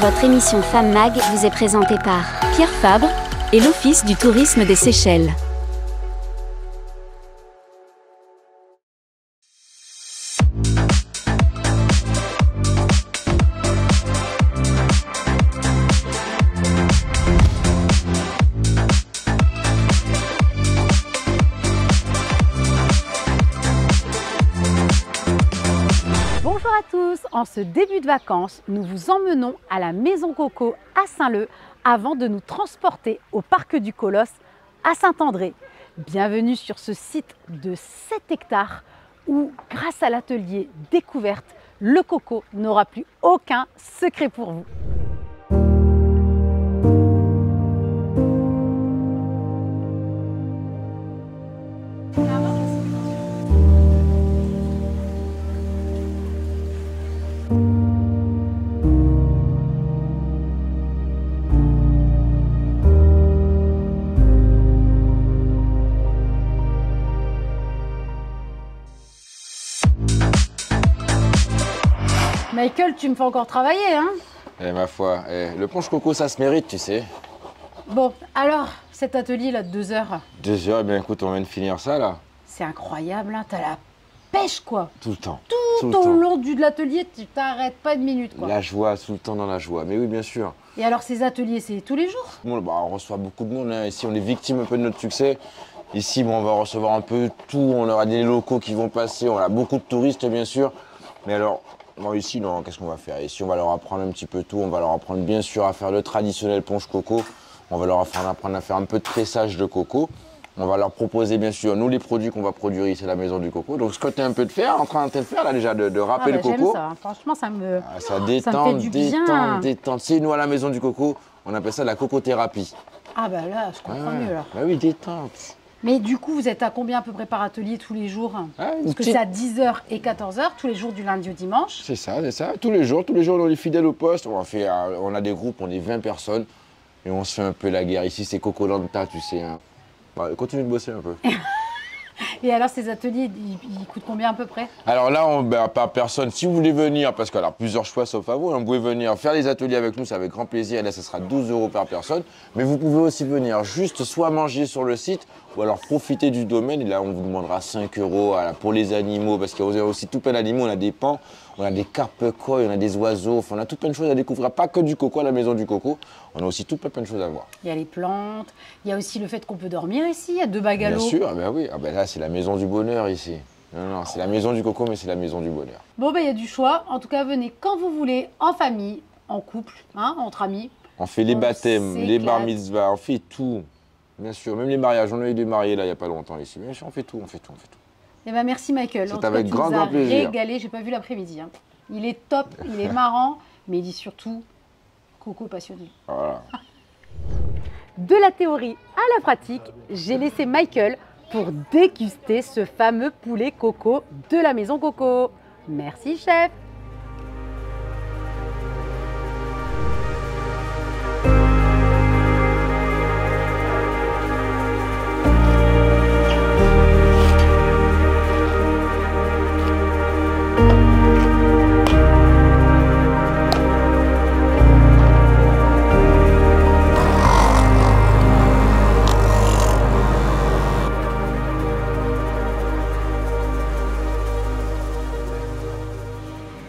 Votre émission Femme Mag vous est présentée par Pierre Fabre et l'Office du tourisme des Seychelles. Bonjour à tous, en ce début de vacances, nous vous emmenons à la Maison Coco à Saint-Leu avant de nous transporter au Parc du Colosse à Saint-André. Bienvenue sur ce site de 7 hectares où, grâce à l'atelier Découverte, le coco n'aura plus aucun secret pour vous. Michael, tu me fais encore travailler, hein? Eh ma foi, le punch coco ça se mérite, tu sais. Bon, alors, cet atelier là de 2 heures. 2 heures, eh bien écoute, on vient de finir ça là. C'est incroyable, hein, t'as la pêche quoi. Tout le temps. Tout au long de l'atelier, tu t'arrêtes pas une minute quoi. La joie, tout le temps dans la joie. Mais oui, bien sûr. Et alors ces ateliers, c'est tous les jours? Bon, bah, on reçoit beaucoup de monde, hein. Ici on est victime un peu de notre succès. Ici, bon, on va recevoir un peu tout, on aura des locaux qui vont passer, on a beaucoup de touristes bien sûr. Mais alors, bon, ici, non, qu'est-ce qu'on va faire? Ici, on va leur apprendre un petit peu tout. On va leur apprendre bien sûr à faire le traditionnel punch coco. On va leur apprendre à faire un peu de pressage de coco. On va leur proposer bien sûr, nous, les produits qu'on va produire ici à la Maison du Coco. Donc, ce que tu es un peu de faire, en train de le faire là déjà, de râper le coco. J'aime ça, franchement, ça me détend, ça me fait du bien. détente. C'est nous à la Maison du Coco, on appelle ça la cocothérapie. Ah bah là, je comprends mieux alors. Bah oui, détente. Mais du coup, vous êtes à combien à peu près par atelier tous les jours? Parce que petite... c'est à 10h et 14h, tous les jours du lundi au dimanche. C'est ça, c'est ça. Tous les jours, on est fidèles au poste. On a des groupes, on est 20 personnes et on se fait un peu la guerre. Ici, c'est Coco Lanta, tu sais. Hein. Bah, continue de bosser un peu. Et alors, ces ateliers, ils coûtent combien à peu près? Alors là, par personne, si vous voulez venir, parce qu'il y a plusieurs choix sauf à vous, vous pouvez venir faire les ateliers avec nous, c'est avec grand plaisir. Et là, ça sera 12 € par personne. Mais vous pouvez aussi venir juste soit manger sur le site, ou alors profiter du domaine. Et là, on vous demandera 5 € pour les animaux, parce qu'il y a aussi tout plein d'animaux. On a des pans, on a des carpes koi, on a des oiseaux, enfin, on a tout plein de choses à découvrir. Pas que du coco à la Maison du Coco, on a aussi tout plein de choses à voir. Il y a les plantes, il y a aussi le fait qu'on peut dormir ici, il y a 2 bungalows. Bien sûr, ben oui. Là, c'est la Maison du bonheur ici. Non, c'est la Maison du Coco, mais c'est la Maison du bonheur. Bon, il y a du choix. En tout cas, venez quand vous voulez, en famille, en couple, hein, entre amis. On fait les baptêmes, les bar mitzvahs, on fait tout. Bien sûr, même les mariages. On a eu des mariés là, il n'y a pas longtemps ici. Bien sûr, on fait tout. Eh ben, merci Michael. C'est avec grand plaisir. Régalé, j'ai pas vu l'après-midi. Hein. Il est top, il est marrant, mais il dit surtout coco passionné. Voilà. De la théorie à la pratique, j'ai laissé Michael pour déguster ce fameux poulet coco de la Maison Coco. Merci chef.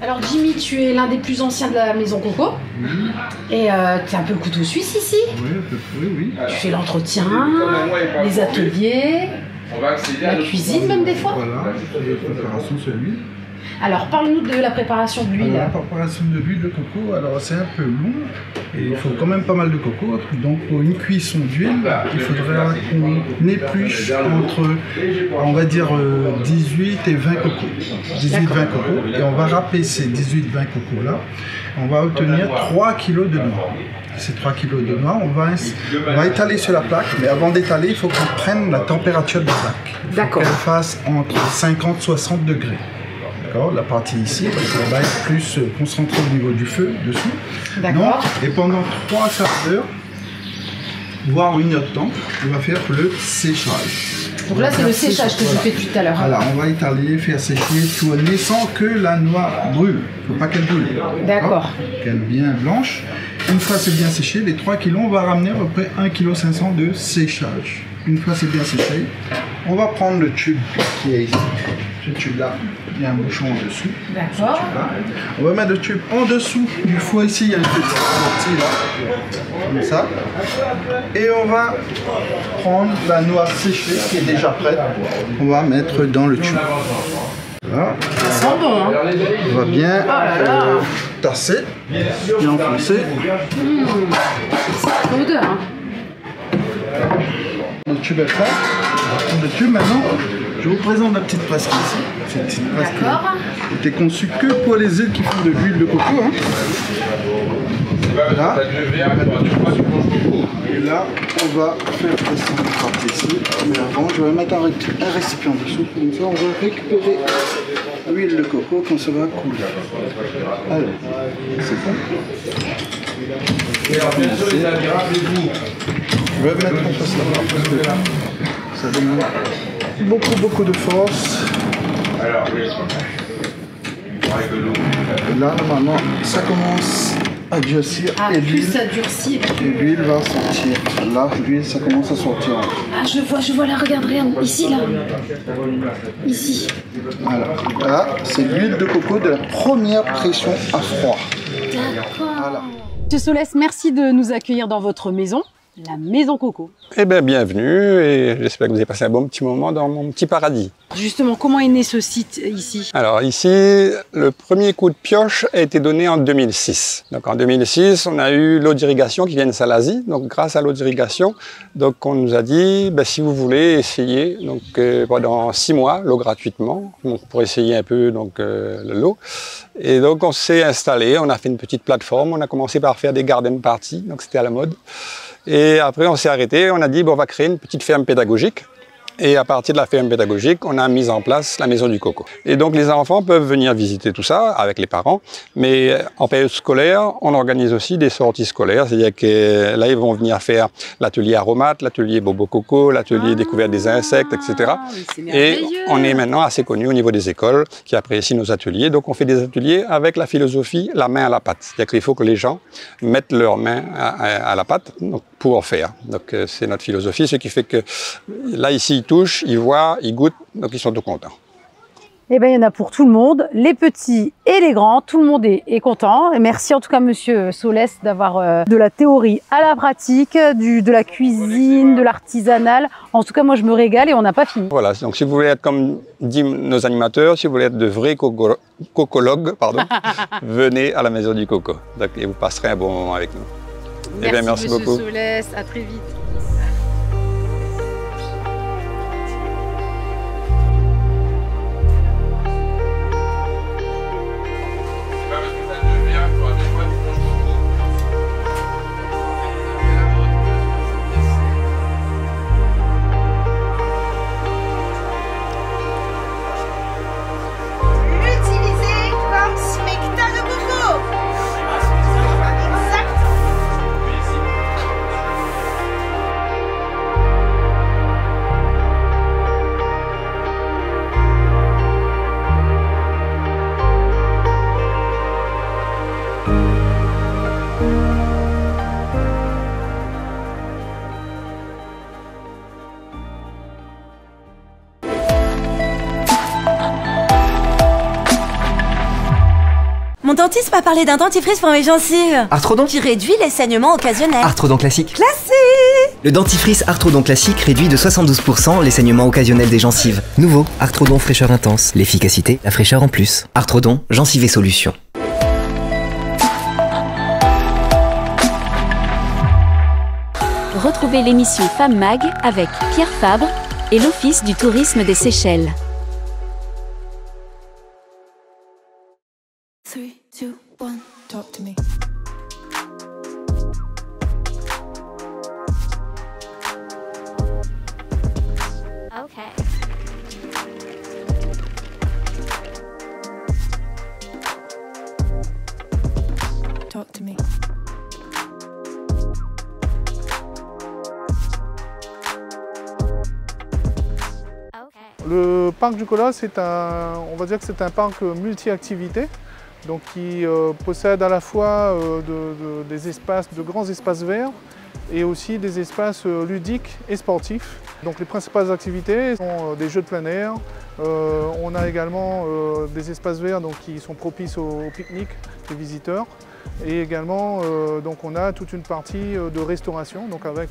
Alors Jimmy, tu es l'un des plus anciens de la Maison Coco. Et tu es un peu le couteau suisse ici. Oui, à peu près, oui. Tu fais l'entretien, les ateliers, la cuisine même des fois. Voilà, la préparation de l'huile. Alors parle-nous de la préparation de l'huile. La préparation de l'huile de coco, alors c'est un peu long et il faut quand même pas mal de coco. Donc pour une cuisson d'huile, il faudrait qu'on épluche entre, on va dire, 18 et 20 cocos. 18-20 cocos. Et on va râper ces 18-20 cocos là. On va obtenir 3 kg de noix. Ces 3 kg de noix, on va étaler sur la plaque, mais avant d'étaler, il faut qu'on prenne la température de la plaque. D'accord. Qu'elle fasse entre 50 et 60 degrés. La partie ici, parce qu'on va être plus concentré au niveau du feu dessus. D'accord. Et pendant 3 quarts d'heure, voire 1 heure de temps, on va faire le séchage. Donc là, c'est le séchage que je fais tout à l'heure. Voilà, on va étaler, faire sécher, tourner sans que la noix brûle. Il ne faut pas qu'elle brûle. D'accord. Qu'elle est bien blanche. Une fois c'est bien séché, les 3 kg, on va ramener à peu près 1,5 kg de séchage. Une fois c'est bien séché, on va prendre le tube qui est ici. Ce tube-là, il y a un bouchon en dessous. D'accord. On va mettre le tube en dessous du foie ici, il y a une petite sortie là, comme ça. Et on va prendre la noix séchée qui est déjà prête. On va mettre dans le tube. Voilà. Ça sent bon, hein. On va bien tasser, bien enfoncer. C'est l'odeur, hein. Le tube est prêt. On va prendre le tube maintenant. Je vous présente la petite presse ici. Cette petite presse qui était conçue que pour les îles qui font de l'huile de coco. Hein. Là, et là, on va faire descendre une partie ici. Mais avant, je vais mettre un récipient dessous. Comme ça, on va récupérer l'huile de coco quand ça va couler. Alors, c'est bon. Je vais mettre en place là parce que ça demande beaucoup de force. Et là, normalement, ça commence à durcir et plus ça durcit. Et l'huile va sortir. Là, l'huile, ça commence à sortir. Ah, je vois là, regarde, ici, là. Ici. Voilà. Là, c'est l'huile de coco de la première pression à froid. D'accord. Voilà. Monsieur Solès, merci de nous accueillir dans votre maison, la Maison Coco. Eh bien, bienvenue et j'espère que vous avez passé un bon petit moment dans mon petit paradis. Justement, comment est né ce site ici? Alors ici, le premier coup de pioche a été donné en 2006. Donc en 2006, on a eu l'eau d'irrigation qui vient de Salazie. Donc grâce à l'eau d'irrigation, donc on nous a dit, ben, si vous voulez essayer, donc pendant 6 mois, l'eau gratuitement, donc, pour essayer un peu donc l'eau. Et donc on s'est installé, on a fait une petite plateforme, on a commencé par faire des garden parties, donc c'était à la mode. Et après on s'est arrêté, on a dit, bon, on va créer une petite ferme pédagogique. Et à partir de la ferme pédagogique, on a mis en place la maison du coco. Et donc les enfants peuvent venir visiter tout ça avec les parents, mais en période scolaire, on organise aussi des sorties scolaires, c'est-à-dire que là ils vont venir faire l'atelier aromate, l'atelier bobo coco, l'atelier découverte des insectes, etc. Et on est maintenant assez connu au niveau des écoles qui apprécient nos ateliers. Donc on fait des ateliers avec la philosophie la main à la pâte, c'est-à-dire qu'il faut que les gens mettent leurs mains à la pâte donc, pour en faire. Donc c'est notre philosophie, ce qui fait que là ici ils touchent, ils voient, ils goûtent, donc ils sont tout contents. Eh bien, il y en a pour tout le monde, les petits et les grands, tout le monde est content. Et merci en tout cas, Monsieur Solès, d'avoir de la théorie à la pratique, de la cuisine, de l'artisanal. En tout cas, moi, je me régale et on n'a pas fini. Voilà, donc si vous voulez être, comme disent nos animateurs, si vous voulez être de vrais cocologues, pardon, venez à la Maison du Coco. Donc, et vous passerez un bon moment avec nous. Merci, eh bien, merci Monsieur beaucoup. Solès, à très vite. Mon dentiste m'a parlé d'un dentifrice pour mes gencives. Arthrodon Qui réduit les saignements occasionnels. Arthrodon classique. Classique. Le dentifrice Arthrodon classique réduit de 72% les saignements occasionnels des gencives. Nouveau, Arthrodon fraîcheur intense. L'efficacité, la fraîcheur en plus. Arthrodon, gencive et solution. Retrouvez l'émission Femme Mag avec Pierre Fabre et l'Office du tourisme des Seychelles. 3, 2, 1, talk to me. Okay. Talk to me. Le parc du Colosse, on va dire que c'est un parc multi-activités, donc qui possède à la fois de grands espaces verts et aussi des espaces ludiques et sportifs. Donc les principales activités sont des jeux de plein air. On a également des espaces verts donc, qui sont propices au pique-nique des visiteurs. Et également, donc on a toute une partie de restauration, donc avec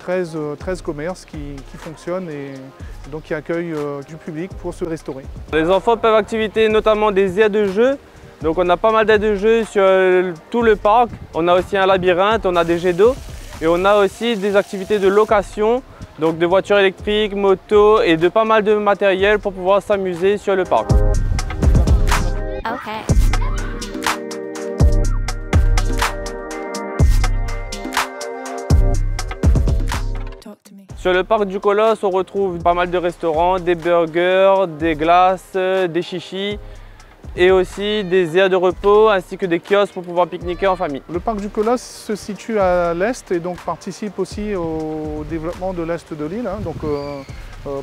13 commerces qui fonctionnent et donc qui accueillent du public pour se restaurer. Les enfants peuvent activer notamment des aires de jeu. Donc on a pas mal d'aires de jeu sur tout le parc. On a aussi un labyrinthe, on a des jets d'eau et on a aussi des activités de location, donc de voitures électriques, motos et de pas mal de matériel pour pouvoir s'amuser sur le parc. Okay. Sur le parc du Colosse, on retrouve pas mal de restaurants, des burgers, des glaces, des chichis et aussi des aires de repos ainsi que des kiosques pour pouvoir pique-niquer en famille. Le parc du Colosse se situe à l'est et donc participe aussi au développement de l'est de l'île.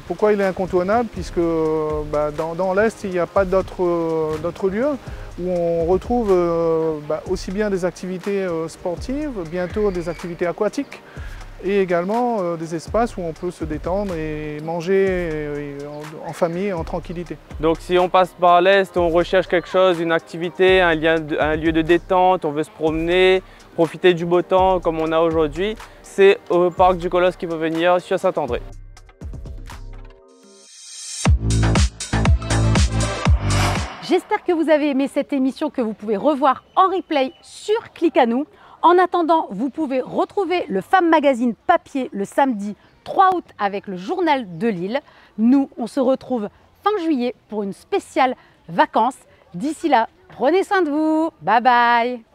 Pourquoi il est incontournable? Puisque dans l'est, il n'y a pas d'autres lieux où on retrouve aussi bien des activités sportives, bientôt des activités aquatiques, et également des espaces où on peut se détendre et manger en famille, en tranquillité. Donc si on passe par l'Est, on recherche quelque chose, une activité, un lieu de détente, on veut se promener, profiter du beau temps comme on a aujourd'hui, c'est au parc du Colosse qu'il faut venir sur Saint-André. J'espère que vous avez aimé cette émission que vous pouvez revoir en replay sur Clic à nous. En attendant, vous pouvez retrouver le Femme Magazine papier le samedi 3 août avec le journal de Lille. Nous, on se retrouve fin juillet pour une spéciale vacances. D'ici là, prenez soin de vous. Bye bye.